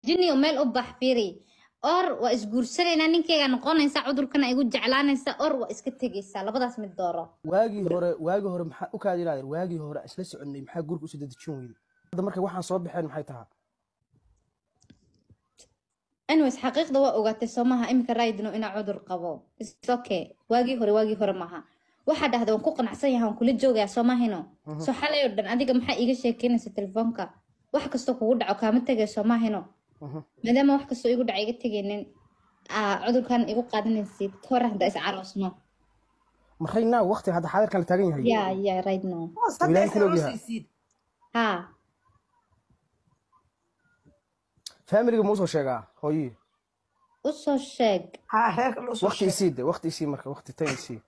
جني وميل أبح فيري أور وإسجورسنا نينكي نقول عذر كنا يقول جعلان أور وإسكتجيسا لبضاس من الدارة واجي هور محا وكادي لادر واجي هور اسلا سoconnay maxaa gurku soo dadajin weeyday hadda markay waxaan soo baxeen maxay tahay أنا بس حقيقة دواء وقت سماها إمك رايدنو إنا عذر قبو it's okay واجي هور معها واحد هذا ونكون عصيها ونكل جوجا سماهنو سو حلا يردن أديك محا إيجا شيكين تلفونك واحد كستو كود عكامل تجي سماهنو مادام واحد كستو يقول عيجا تجينين عذر كان يقول قادن نسيت كوره ده عروسنا marayna waqti hada xaadirkan la taagan yahay يا رايدنو ilaahay ku leeyahay ها family ma soo sheegaa hooyi وصو الشيك ها هيك الأصول waqti isii marka waqti tayn isii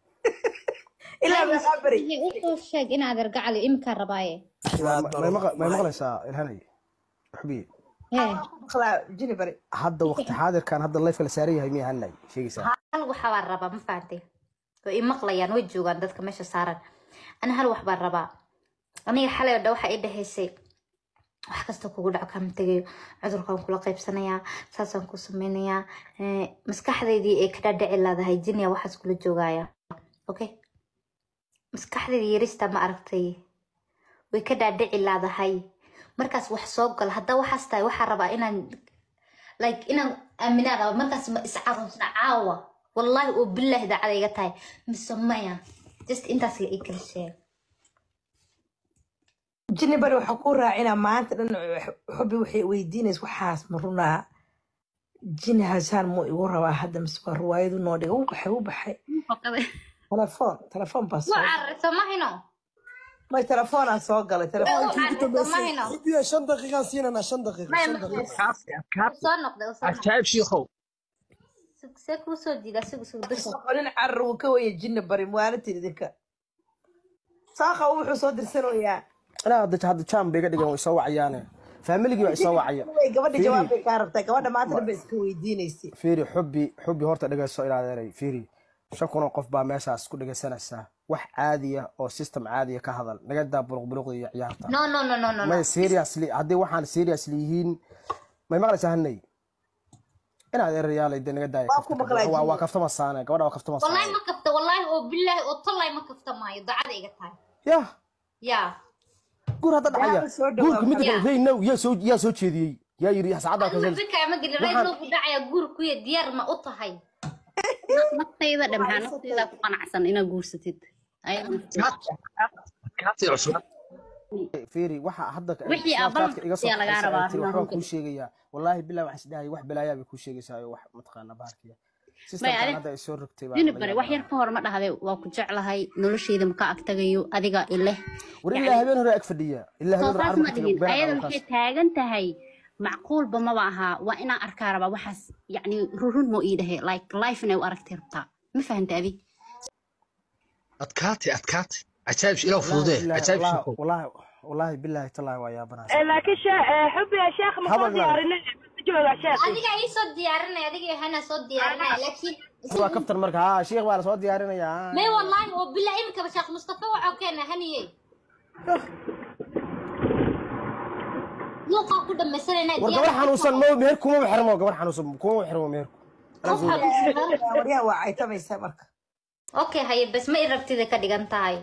إلا بخبري وصو الشيك إنا أرجع علي إمك الرباية ما maqlaysaa ilhanay xubbi خلا جيني بري hadda waqti xaadirkan hadda life la saaran yahay miya hanay sheegaysaa هل وحبا الربا ما فهمتي وإمقليان وجوغان دادك ماشا سارن أنا هل وحبا الربا أنا حالي ودا وحا إيدا هيسي wax kasta kugu dhaco kama tagayo cudurkan kula qaybsanaya saasaan ku sameynaya maskaxdeydii ee ka dhici laadahay jinya waxaas kula joogaya okay maskaxdeydii yarista ma aragtay way ka dhici laadahay markaas wax soo gal hadda waxaas tahay waxa rabaa inaan inaan aaminaa markaas ma iscaawnsana caawa wallahi oo billahi daacadayga tahay misamaya just intaas la ikala sheeg جيني بري وحكون راعينا ما أنت لأن حبي وحي ويدينيس وحاس مرونا جيني هزان مو يورا واحد مسكوا روايد ونودي وبحي تلفون بس وعرس ما هنا ما تلفون أسوق على تلفون حبي 5 دقيقة سينا 5 دقيقة عجايب شيخو سكسك وسودي لا سكسك دش قلنا عرو كوي جيني بري موالتي ذيك صاخة وحو صدر سنويا أنا هذا كان بيجي دقيقة يسوي عيانه فاميلي جوا يسوي عيان قبل جواب كاربتك قبل ما تلبس كويدينيسي فيري حبي هورتا دقيقة سؤال هذا فيري شكون وقف بقى مساس كل دقيقة سنة wax caadiya oo system caadiya ka hadal naga daa buruq iyo ciyaarta no ma seriously hadii waxaan seriously yihiin ma maqlaysaa hanay inaad erayaalay naga daay waa kaftama saana gabadha waa kaftama saana wallahi ma kafta wallahi oo billahi oo tallahi ma kafta maayo dacada iga tahay ya guur hadda dhacaya guurku mid reeynow yaa soo jeediyay yaa yiri saacada ka soo ma geli reeynow ku dhacaya guurku iyo diyaar ma u tahay naftayda dhammaan naftayda ku qanacsan inaad guursatid كاتي عصر فيري waxa hadda wixii abalka iga soo laga rabaa waxaan ku sheegaya wallahi billahi wax isdaahay wax balaayaa bay ku sheegaysaa wax mataqaana baarkiya system hadda ay soo rogtay baa bari wax yar ka hor ma dhahday waa ku jeclahay nolosheyda ma ka agtagayo adiga ilaa ilaa habeen hore ag fadhiya ilaa habeen hore ayada waxay taagan tahay macquul ba ma aha waa ina arkaa raba waxaas yani rurun mo iidahay like life inay u aragtay rabtaa ma fahantay abi أتكاتي عجايب إلى فوضى عجايب شيخو والله بالله تلا ويا بنات لكن حبي يا شيخ ما صوت ديارنا جوا شيخ adiga ay soo diyaarinay adiga hana soo diyaarinay laakiin waa kaftar marka ha sheekh waa soo diyaarinaya ma wallahi oo billahi imka sheekh mustafa waxa keena haniyay luqa ku dhamaysanayna gabar xanuunsan ma meher kuma xirmo gabar xanuunsan kuma xirmo meher wariya waa ay tamaysa marka okay haye bas ma irabtida ka dhigan tahay